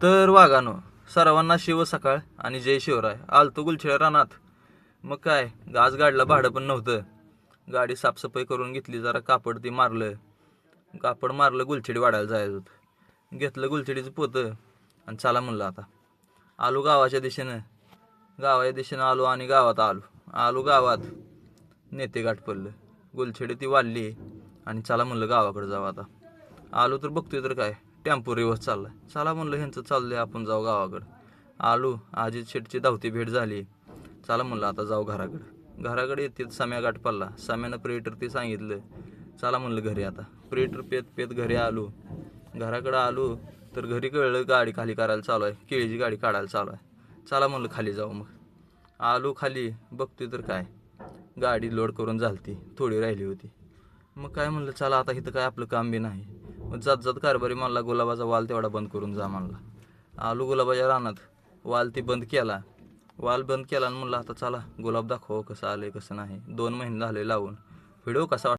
तर वाघानो, सर्वांना शिव सकाळ आणि जय शिवराय. आलतो गुलछेड रानात. मग काय, गाज गाडला भाडं पण नव्हतं. गाडी साफसफाई करून घेतली, जरा कापड ती मारलं. कापड मारलं, गुलछेडी वाढायला जायचं होतं. घेतलं गुलछेडीचं पोतं आणि चला म्हणलं आता. आलो गावाच्या दिशेनं. गावाच्या दिशेनं आलो आणि गावात आलो गावात. नेते गाठ पडलं. गुलछेडी ती वाढली आणि चला म्हणलं गावाकडे जाऊ आता. आलो तर बघतोय तर काय, टेम्पो रिवर्स चाललाय. चला म्हणलं ह्यांचं चाललंय, आपण जाऊ गावाकडं. आलो, अजित शेटची धावती भेट झाली. चला म्हणलं आता जाऊ घराकडे येते सम्या गाठ पडला. सम्यानं प्रिएटर ते सांगितलं. चला म्हणलं घरी आता. प्रिएटर पेत पेत घरी आलो. घराकडं आलो तर घरी कळलं गाडी खाली करायला चालू आहे. केळीची गाडी काढायला चालू आहे. चला म्हणलं खाली जाऊ. मग आलो खाली, बघतोय तर काय, गाडी लोड करून झालती, थोडी राहिली होती. मग काय म्हणलं चला आता, इथं काय आपलं काम बी नाही. मग जात कारभारी म्हणला गुलाबाचा वाल तेवढा बंद करून जा म्हणला. आलो गुलाबाच्या रानात, वाल ती बंद केला. वाल बंद केला आणि म्हणलं आता चला गुलाब दाखव कसं आलंय कसं नाही. 2 महिने झाले लावून. व्हिडिओ कसा